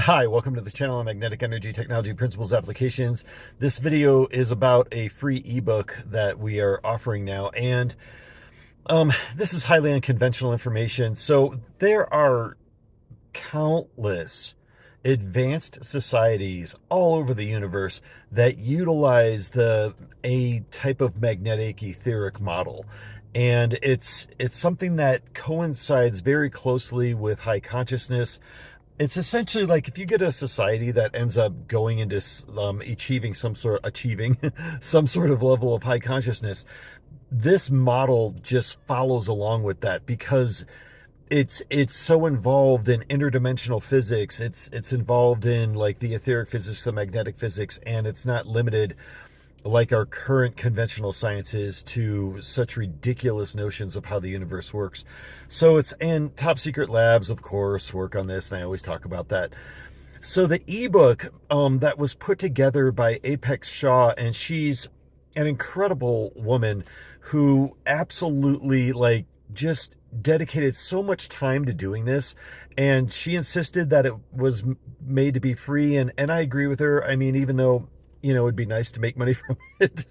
Hi, welcome to the channel on magnetic energy technology principles applications. This video is about a free ebook that we are offering now, and this is highly unconventional information. So there are countless advanced societies all over the universe that utilize a type of magnetic etheric model. And it's something that coincides very closely with high consciousness. It's essentially like if you get a society that ends up going into achieving some sort of level of high consciousness, this model just follows along with that because it's so involved in interdimensional physics. It's involved in like the etheric physics, the magnetic physics, and it's not limited like our current conventional sciences to such ridiculous notions of how the universe works. So it's, and top secret labs, of course, work on this, and I always talk about that. So the ebook that was put together by Apex Shaw, and she's an incredible woman who absolutely like just dedicated so much time to doing this, and she insisted that it was made to be free, and I agree with her. I mean, even though, you know, it'd be nice to make money from it.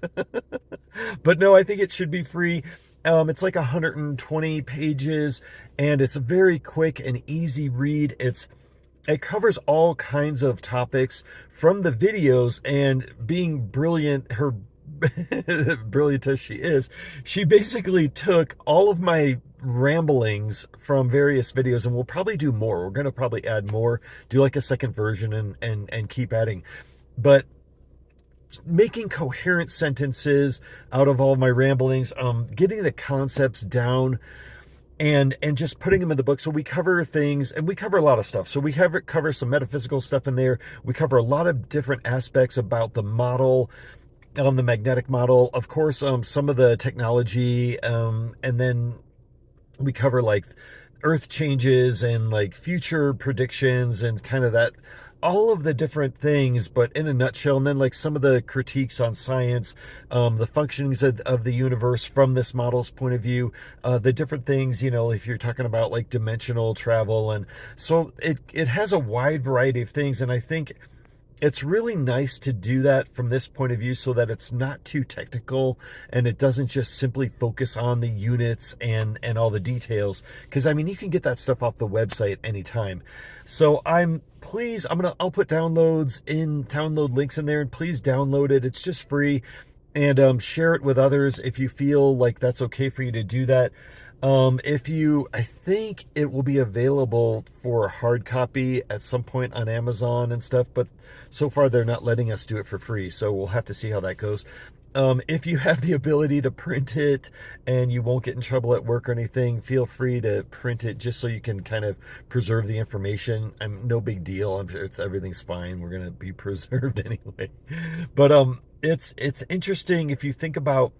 But no, I think it should be free. It's like 120 pages, and it's a very quick and easy read. It covers all kinds of topics from the videos, and being brilliant, her brilliant as she is, she basically took all of my ramblings from various videos, and we'll probably do more. We're going to probably add more, do like a second version and keep adding. But making coherent sentences out of all my ramblings, getting the concepts down, and just putting them in the book. So we cover things, and we cover a lot of stuff. So we cover some metaphysical stuff in there. We cover a lot of different aspects about the model, the magnetic model. Of course, some of the technology, and then we cover like earth changes and like future predictions and kind of that, all of the different things, but in a nutshell. And then like some of the critiques on science, the functionings of the universe from this model's point of view, the different things, you know, if you're talking about like dimensional travel. And so it has a wide variety of things. And I think it's really nice to do that from this point of view so that it's not too technical and it doesn't just simply focus on the units and all the details. Because I mean, you can get that stuff off the website anytime. So I'll put download links in there, and please download it. It's just free, and share it with others if you feel like that's okay for you to do that. I think it will be available for a hard copy at some point on Amazon and stuff, but so far they're not letting us do it for free, so we'll have to see how that goes. If you have the ability to print it and you won't get in trouble at work or anything, feel free to print it just so you can kind of preserve the information. No big deal. I'm sure everything's fine. We're going to be preserved anyway. But it's interesting if you think about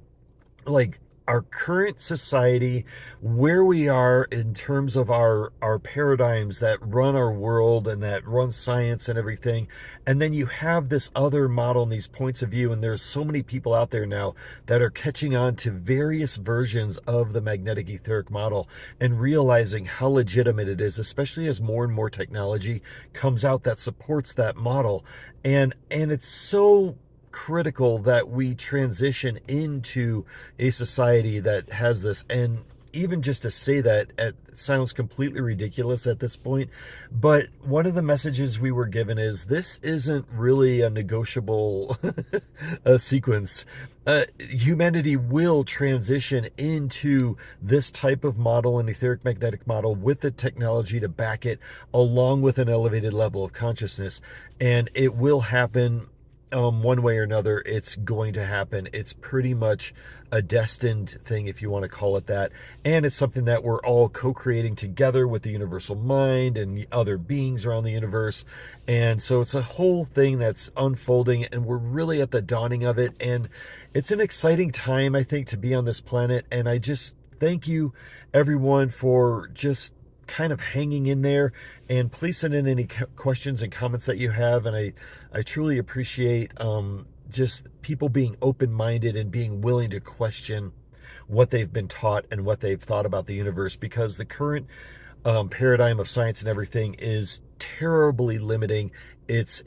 like our current society, where we are in terms of our paradigms that run our world and that run science and everything. And then you have this other model and these points of view, and there's so many people out there now that are catching on to various versions of the magnetic etheric model and realizing how legitimate it is, especially as more and more technology comes out that supports that model. And it's so critical that we transition into a society that has this. And even just to say that, it sounds completely ridiculous at this point, but one of the messages we were given is this isn't really a negotiable sequence. Humanity will transition into this type of model, an etheric magnetic model, with the technology to back it, along with an elevated level of consciousness, and it will happen. One way or another, it's going to happen. It's pretty much a destined thing, if you want to call it that. And it's something that we're all co-creating together with the universal mind and other beings around the universe. And so it's a whole thing that's unfolding, and we're really at the dawning of it. And it's an exciting time, I think, to be on this planet. And I just thank you, everyone, for just kind of hanging in there, and please send in any questions and comments that you have. And I truly appreciate just people being open-minded and being willing to question what they've been taught and what they've thought about the universe, because the current paradigm of science and everything is terribly limiting. It's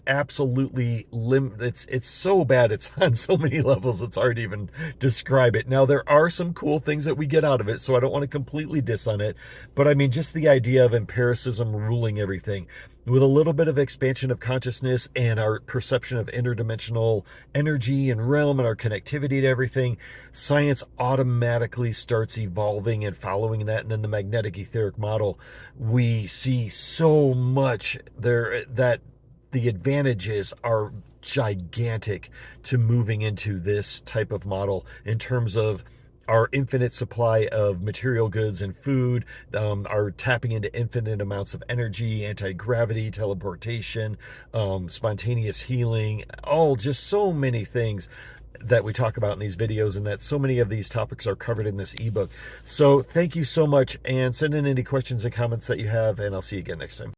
absolutely it's so bad. It's on so many levels. It's hard to even describe it. Now, there are some cool things that we get out of it, so I don't want to completely diss on it. But I mean, just the idea of empiricism ruling everything, with a little bit of expansion of consciousness and our perception of interdimensional energy and realm and our connectivity to everything, science automatically starts evolving and following that. And then the magnetic etheric model, we see so much there that the advantages are gigantic to moving into this type of model in terms of our infinite supply of material goods and food, are tapping into infinite amounts of energy, anti-gravity, teleportation, spontaneous healing, all just so many things that we talk about in these videos, and that so many of these topics are covered in this ebook. So thank you so much, and send in any questions and comments that you have, and I'll see you again next time.